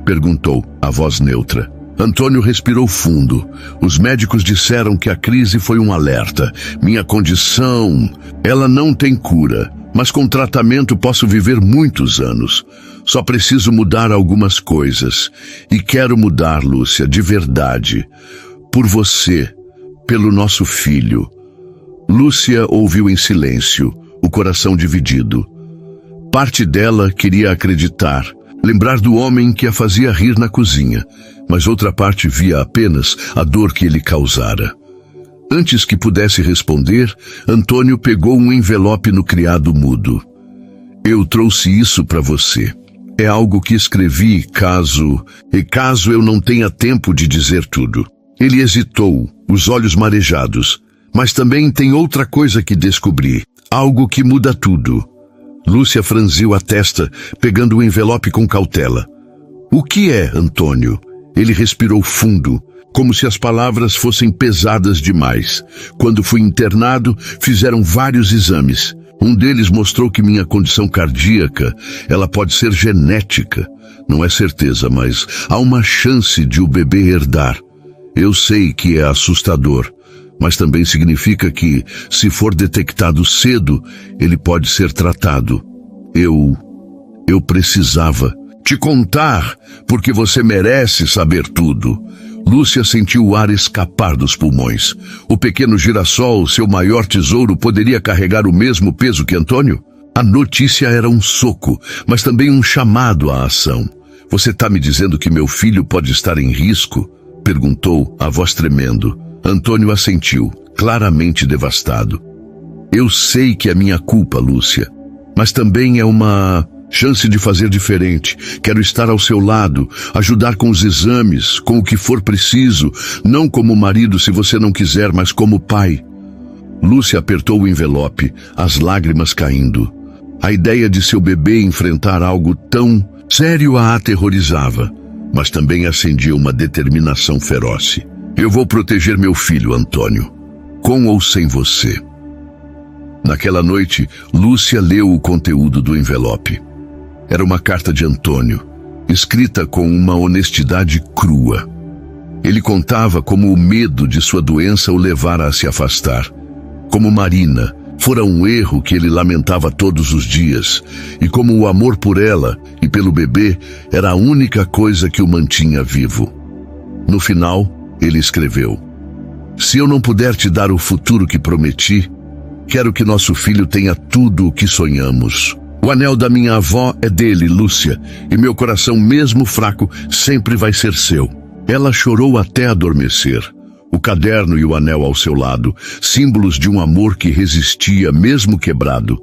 Perguntou, a voz neutra. Antônio respirou fundo. Os médicos disseram que a crise foi um alerta. Minha condição, ela não tem cura, mas com tratamento posso viver muitos anos. Só preciso mudar algumas coisas. E quero mudar, Lúcia, de verdade. Por você, pelo nosso filho. Lúcia ouviu em silêncio, o coração dividido. Parte dela queria acreditar, lembrar do homem que a fazia rir na cozinha, mas outra parte via apenas a dor que ele causara. Antes que pudesse responder, Antônio pegou um envelope no criado mudo. Eu trouxe isso para você. É algo que escrevi caso eu não tenha tempo de dizer tudo. Ele hesitou, os olhos marejados. Mas também tem outra coisa que descobri. Algo que muda tudo. Lúcia franziu a testa, pegando o envelope com cautela. O que é, Antônio? Ele respirou fundo, como se as palavras fossem pesadas demais. Quando fui internado, fizeram vários exames. Um deles mostrou que minha condição cardíaca, ela pode ser genética. Não é certeza, mas há uma chance de o bebê herdar. Eu sei que é assustador, mas também significa que, se for detectado cedo, ele pode ser tratado. Eu precisava te contar, porque você merece saber tudo. Lúcia sentiu o ar escapar dos pulmões. O pequeno girassol, seu maior tesouro, poderia carregar o mesmo peso que Antônio? A notícia era um soco, mas também um chamado à ação. Você está me dizendo que meu filho pode estar em risco? Perguntou, a voz tremendo. Antônio assentiu, claramente devastado. Eu sei que é minha culpa, Lúcia, mas também é uma chance de fazer diferente. Quero estar ao seu lado, ajudar com os exames, com o que for preciso, não como marido se você não quiser, mas como pai. Lúcia apertou o envelope, as lágrimas caindo. A ideia de seu bebê enfrentar algo tão sério a aterrorizava, mas também acendia uma determinação feroz. Eu vou proteger meu filho, Antônio, com ou sem você. Naquela noite, Lúcia leu o conteúdo do envelope. Era uma carta de Antônio, escrita com uma honestidade crua. Ele contava como o medo de sua doença o levara a se afastar. Como Marina fora um erro que ele lamentava todos os dias, e como o amor por ela e pelo bebê era a única coisa que o mantinha vivo. No final, ele escreveu: se eu não puder te dar o futuro que prometi, quero que nosso filho tenha tudo o que sonhamos. O anel da minha avó é dele, Lúcia, e meu coração, mesmo fraco, sempre vai ser seu. Ela chorou até adormecer. O caderno e o anel ao seu lado, símbolos de um amor que resistia mesmo quebrado.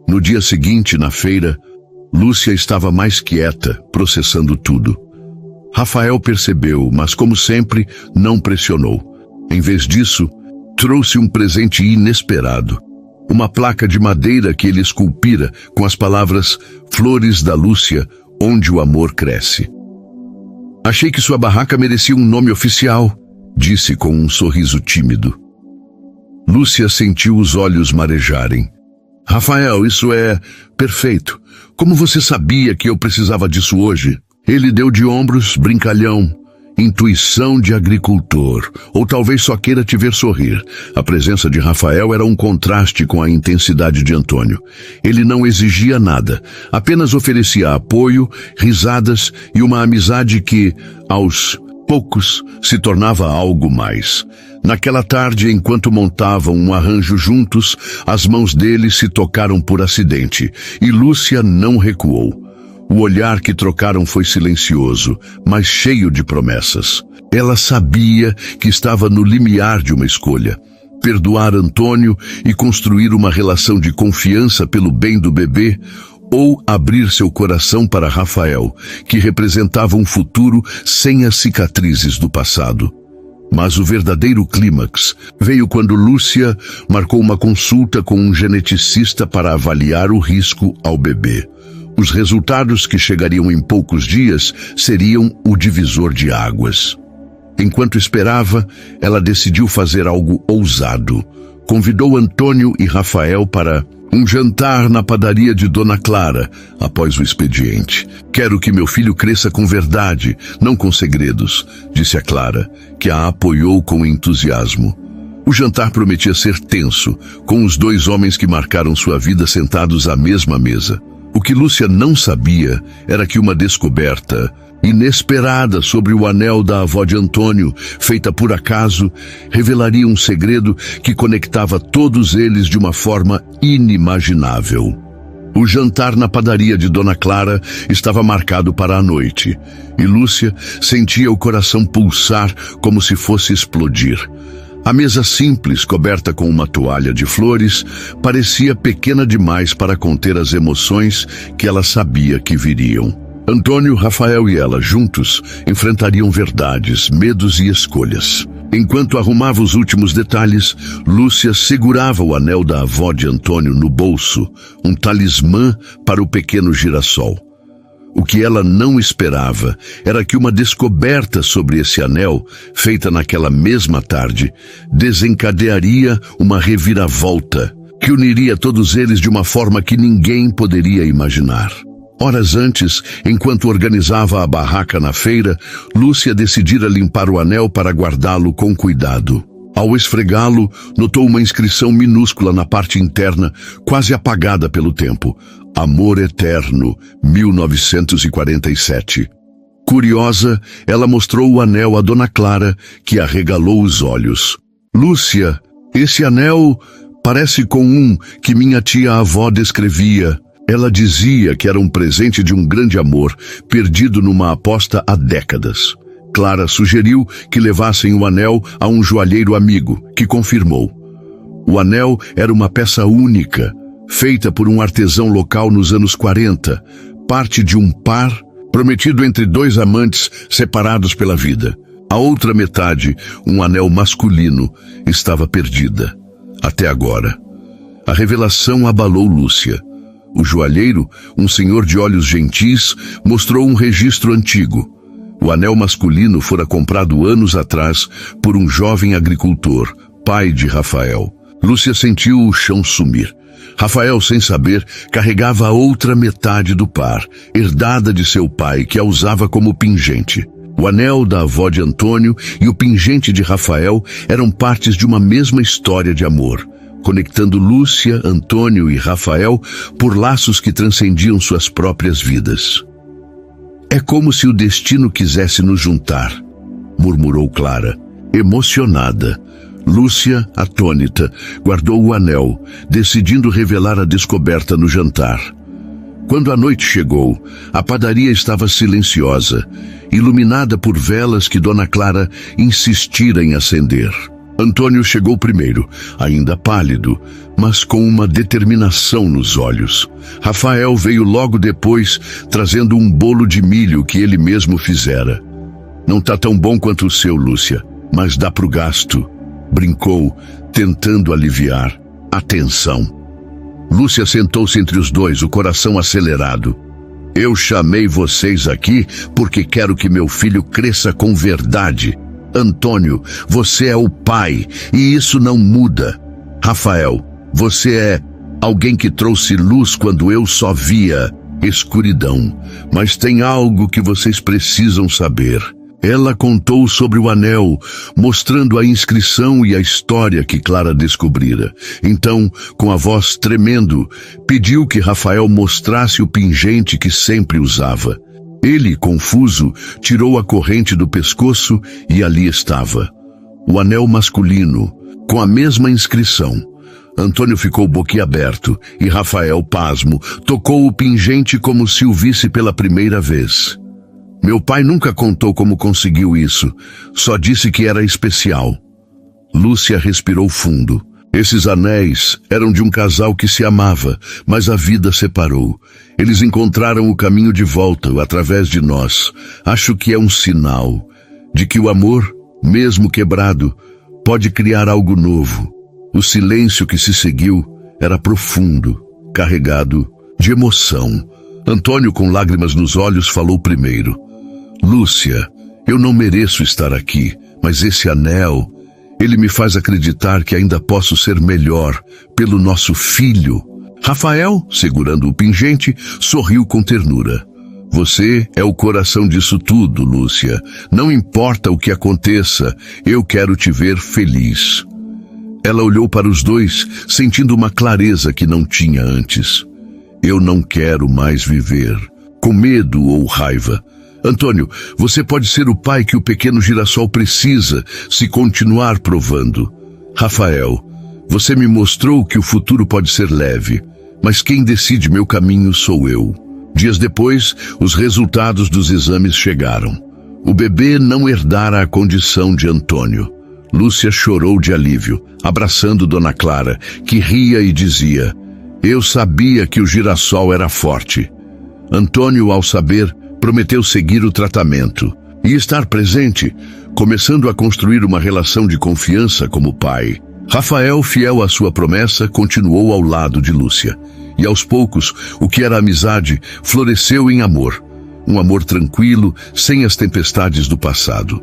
No dia seguinte, na feira, Lúcia estava mais quieta, processando tudo. Rafael percebeu, mas como sempre, não pressionou. Em vez disso, trouxe um presente inesperado. Uma placa de madeira que ele esculpira com as palavras Flores da Lúcia, onde o amor cresce. Achei que sua barraca merecia um nome oficial, disse com um sorriso tímido. Lúcia sentiu os olhos marejarem. Rafael, isso é perfeito. Como você sabia que eu precisava disso hoje? Ele deu de ombros, brincalhão. Intuição de agricultor, ou talvez só queira te ver sorrir. A presença de Rafael era um contraste com a intensidade de Antônio. Ele não exigia nada, apenas oferecia apoio, risadas e uma amizade que, aos poucos, se tornava algo mais. Naquela tarde, enquanto montavam um arranjo juntos, as mãos deles se tocaram por acidente, e Lúcia não recuou. O olhar que trocaram foi silencioso, mas cheio de promessas. Ela sabia que estava no limiar de uma escolha. Perdoar Antônio e construir uma relação de confiança pelo bem do bebê, ou abrir seu coração para Rafael, que representava um futuro sem as cicatrizes do passado. Mas o verdadeiro clímax veio quando Lúcia marcou uma consulta com um geneticista para avaliar o risco ao bebê. Os resultados, que chegariam em poucos dias, seriam o divisor de águas. Enquanto esperava, ela decidiu fazer algo ousado. Convidou Antônio e Rafael para um jantar na padaria de Dona Clara, após o expediente. Quero que meu filho cresça com verdade, não com segredos, disse a Clara, que a apoiou com entusiasmo. O jantar prometia ser tenso, com os dois homens que marcaram sua vida sentados à mesma mesa. O que Lúcia não sabia era que uma descoberta inesperada sobre o anel da avó de Antônio, feita por acaso, revelaria um segredo que conectava todos eles de uma forma inimaginável. O jantar na padaria de Dona Clara estava marcado para a noite, e Lúcia sentia o coração pulsar como se fosse explodir. A mesa simples, coberta com uma toalha de flores, parecia pequena demais para conter as emoções que ela sabia que viriam. Antônio, Rafael e ela, juntos, enfrentariam verdades, medos e escolhas. Enquanto arrumava os últimos detalhes, Lúcia segurava o anel da avó de Antônio no bolso, um talismã para o pequeno girassol. O que ela não esperava era que uma descoberta sobre esse anel, feita naquela mesma tarde, desencadearia uma reviravolta, que uniria todos eles de uma forma que ninguém poderia imaginar. Horas antes, enquanto organizava a barraca na feira, Lúcia decidira limpar o anel para guardá-lo com cuidado. Ao esfregá-lo, notou uma inscrição minúscula na parte interna, quase apagada pelo tempo. Amor Eterno, 1947. Curiosa, ela mostrou o anel a Dona Clara, que arregalou os olhos. Lúcia, esse anel parece com um que minha tia-avó descrevia. Ela dizia que era um presente de um grande amor, perdido numa aposta há décadas. Clara sugeriu que levassem o anel a um joalheiro amigo, que confirmou. O anel era uma peça única, feita por um artesão local nos anos 40, parte de um par prometido entre dois amantes separados pela vida. A outra metade, um anel masculino, estava perdida. Até agora. A revelação abalou Lúcia. O joalheiro, um senhor de olhos gentis, mostrou um registro antigo. O anel masculino fora comprado anos atrás por um jovem agricultor, pai de Rafael. Lúcia sentiu o chão sumir. Rafael, sem saber, carregava a outra metade do par, herdada de seu pai, que a usava como pingente. O anel da avó de Antônio e o pingente de Rafael eram partes de uma mesma história de amor, conectando Lúcia, Antônio e Rafael por laços que transcendiam suas próprias vidas. É como se o destino quisesse nos juntar, murmurou Clara, emocionada. Lúcia, atônita, guardou o anel, decidindo revelar a descoberta no jantar. Quando a noite chegou, a padaria estava silenciosa, iluminada por velas que Dona Clara insistira em acender. Antônio chegou primeiro, ainda pálido, mas com uma determinação nos olhos. Rafael veio logo depois, trazendo um bolo de milho que ele mesmo fizera. Não tá tão bom quanto o seu, Lúcia, mas dá pro gasto, brincou, tentando aliviar a tensão. Lúcia sentou-se entre os dois, o coração acelerado. Eu chamei vocês aqui porque quero que meu filho cresça com verdade. Antônio, você é o pai, e isso não muda. Rafael, você é alguém que trouxe luz quando eu só via escuridão. Mas tem algo que vocês precisam saber. Ela contou sobre o anel, mostrando a inscrição e a história que Clara descobrira. Então, com a voz tremendo, pediu que Rafael mostrasse o pingente que sempre usava. Ele, confuso, tirou a corrente do pescoço e ali estava. O anel masculino, com a mesma inscrição. Antônio ficou boquiaberto e Rafael, pasmo, tocou o pingente como se o visse pela primeira vez. Meu pai nunca contou como conseguiu isso, só disse que era especial. Lúcia respirou fundo. Esses anéis eram de um casal que se amava, mas a vida separou. Eles encontraram o caminho de volta através de nós. Acho que é um sinal de que o amor, mesmo quebrado, pode criar algo novo. O silêncio que se seguiu era profundo, carregado de emoção. Antônio, com lágrimas nos olhos, falou primeiro. Lúcia, eu não mereço estar aqui, mas esse anel, ele me faz acreditar que ainda posso ser melhor pelo nosso filho. Rafael, segurando o pingente, sorriu com ternura. Você é o coração disso tudo, Lúcia. Não importa o que aconteça, eu quero te ver feliz. Ela olhou para os dois, sentindo uma clareza que não tinha antes. Eu não quero mais viver. Com medo ou raiva. Antônio, você pode ser o pai que o pequeno girassol precisa se continuar provando. Rafael, você me mostrou que o futuro pode ser leve, mas quem decide meu caminho sou eu. Dias depois, os resultados dos exames chegaram. O bebê não herdara a condição de Antônio. Lúcia chorou de alívio, abraçando Dona Clara, que ria e dizia: eu sabia que o girassol era forte. Antônio, ao saber, prometeu seguir o tratamento e estar presente, começando a construir uma relação de confiança como pai. Rafael, fiel à sua promessa, continuou ao lado de Lúcia. E aos poucos, o que era amizade floresceu em amor. Um amor tranquilo, sem as tempestades do passado.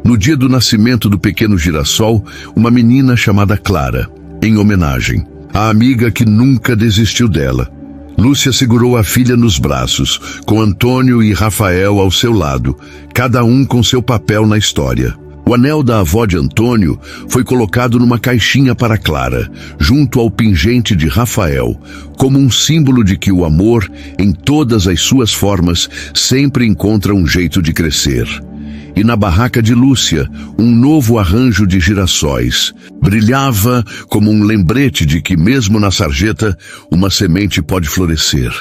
No dia do nascimento do pequeno girassol, uma menina chamada Clara, em homenagem, a amiga que nunca desistiu dela. Lúcia segurou a filha nos braços, com Antônio e Rafael ao seu lado, cada um com seu papel na história. O anel da avó de Antônio foi colocado numa caixinha para Clara, junto ao pingente de Rafael, como um símbolo de que o amor, em todas as suas formas, sempre encontra um jeito de crescer. E na barraca de Lúcia, um novo arranjo de girassóis brilhava como um lembrete de que mesmo na sarjeta, uma semente pode florescer.